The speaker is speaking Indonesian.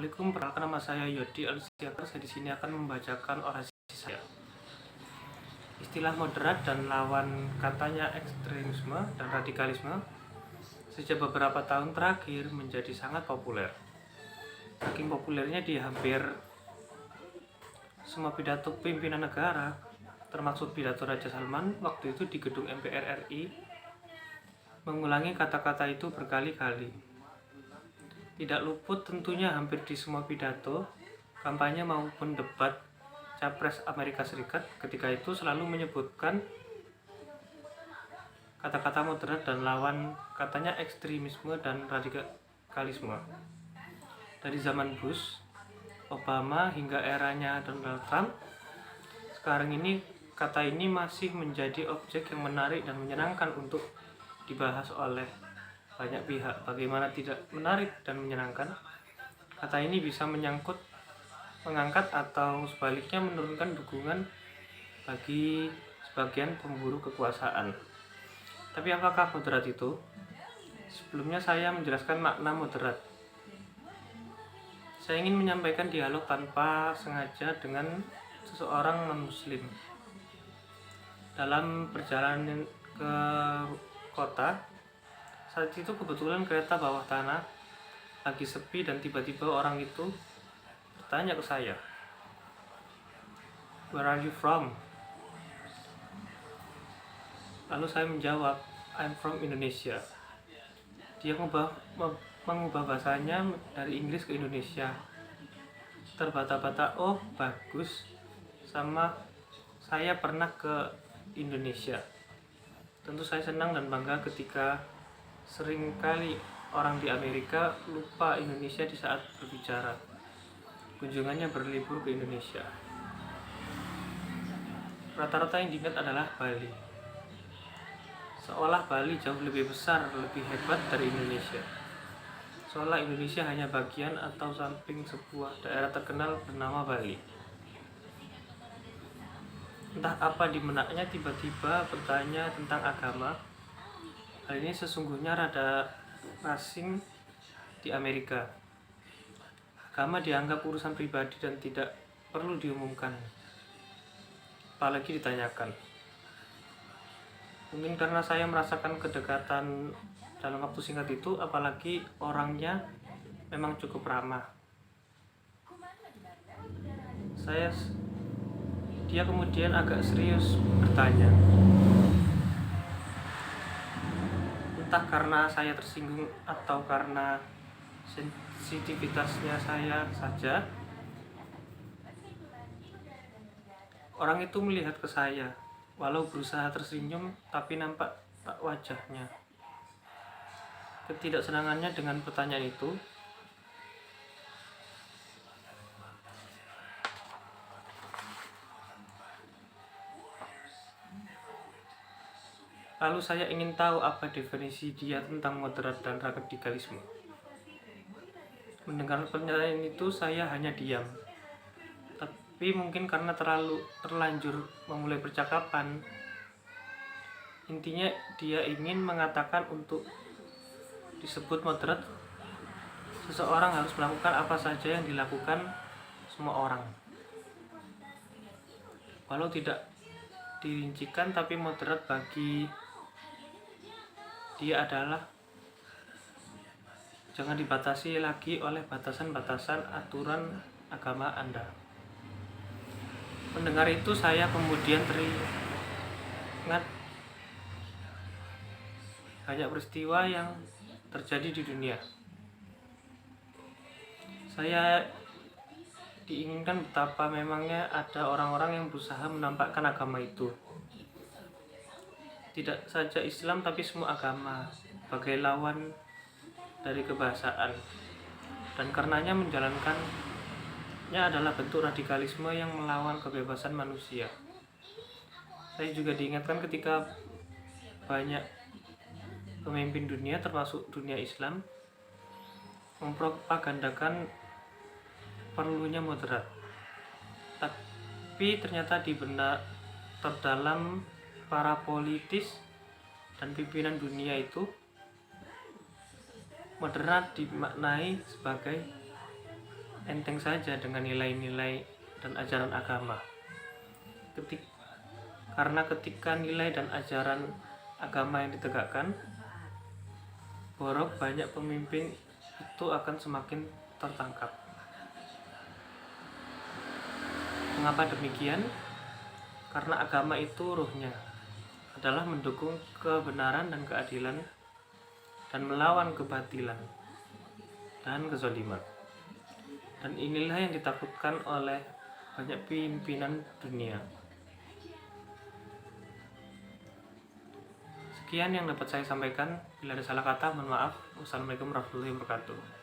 Assalamualaikum, perkenalkan nama saya Yodi Alsiakar. Saya di sini akan membacakan orasi saya. Istilah moderat dan lawan katanya ekstremisme dan radikalisme sejak beberapa tahun terakhir menjadi sangat populer. Saking populernya di hampir semua pidato pimpinan negara, termasuk pidato Raja Salman waktu itu di gedung MPR RI, mengulangi kata-kata itu berkali-kali. Tidak luput tentunya hampir di semua pidato, kampanye maupun debat Capres Amerika Serikat ketika itu selalu menyebutkan kata-kata moderat dan lawan katanya ekstremisme dan radikalisme. Dari zaman Bush, Obama hingga eranya Donald Trump, sekarang ini kata ini masih menjadi objek yang menarik dan menyenangkan untuk dibahas oleh banyak pihak. Bagaimana tidak menarik dan menyenangkan? Kata ini bisa mengangkat atau sebaliknya menurunkan dukungan bagi sebagian pemburu kekuasaan. Tapi apakah moderat itu? Sebelumnya saya menjelaskan makna moderat. Saya ingin menyampaikan dialog tanpa sengaja dengan seseorang non-muslim. Dalam perjalanan ke kota, saat itu kebetulan kereta bawah tanah lagi sepi dan tiba-tiba orang itu bertanya ke saya, "Where are you from?" Lalu saya menjawab, "I'm from Indonesia." Dia mengubah bahasanya dari Inggris ke Indonesia. Terbata-bata, "Oh, bagus. Sama saya pernah ke Indonesia." Tentu saya senang dan bangga ketika seringkali orang di Amerika lupa Indonesia di saat berbicara. Kunjungannya berlibur ke Indonesia. Rata-rata yang diingat adalah Bali. Seolah Bali jauh lebih besar, lebih hebat dari Indonesia. Seolah Indonesia hanya bagian atau samping sebuah daerah terkenal bernama Bali. Entah apa di benaknya tiba-tiba bertanya tentang agama. Hal ini sesungguhnya rada asing di Amerika. Agama dianggap urusan pribadi dan tidak perlu diumumkan, apalagi ditanyakan. Mungkin karena saya merasakan kedekatan dalam waktu singkat itu, apalagi orangnya memang cukup ramah. Dia kemudian agak serius bertanya. Entah karena saya tersinggung atau karena sensitivitasnya saya saja, orang itu melihat ke saya, walau berusaha tersenyum tapi nampak tak wajahnya ketidaksenangannya dengan pertanyaan itu. Lalu saya ingin tahu apa definisi dia tentang moderat dan radikalisme. Mendengar pernyataan itu saya hanya diam. Tapi mungkin karena terlanjur memulai percakapan, intinya dia ingin mengatakan untuk disebut moderat, seseorang harus melakukan apa saja yang dilakukan semua orang. Walau tidak dirincikan, tapi moderat bagi dia adalah jangan dibatasi lagi oleh batasan-batasan aturan agama Anda. Mendengar itu saya kemudian teringat banyak peristiwa yang terjadi di dunia. Saya diinginkan betapa memangnya ada orang-orang yang berusaha menampakkan agama itu. Tidak saja Islam tapi semua agama sebagai lawan dari kebahasaan, dan karenanya menjalankannya adalah bentuk radikalisme yang melawan kebebasan manusia. Saya juga diingatkan ketika banyak pemimpin dunia termasuk dunia Islam mempropagandakan perlunya moderat, tapi ternyata di benak terdalam para politis dan pimpinan dunia itu, moderat dimaknai sebagai enteng saja dengan nilai-nilai dan ajaran agama. Karena ketika nilai dan ajaran agama yang ditegakkan, banyak pemimpin itu akan semakin tertangkap. Mengapa demikian? Karena agama itu ruhnya adalah mendukung kebenaran dan keadilan dan melawan kebatilan dan kezaliman. Dan inilah yang ditakutkan oleh banyak pimpinan dunia. Sekian yang dapat saya sampaikan. Bila ada salah kata, mohon maaf. Wassalamualaikum warahmatullahi wabarakatuh.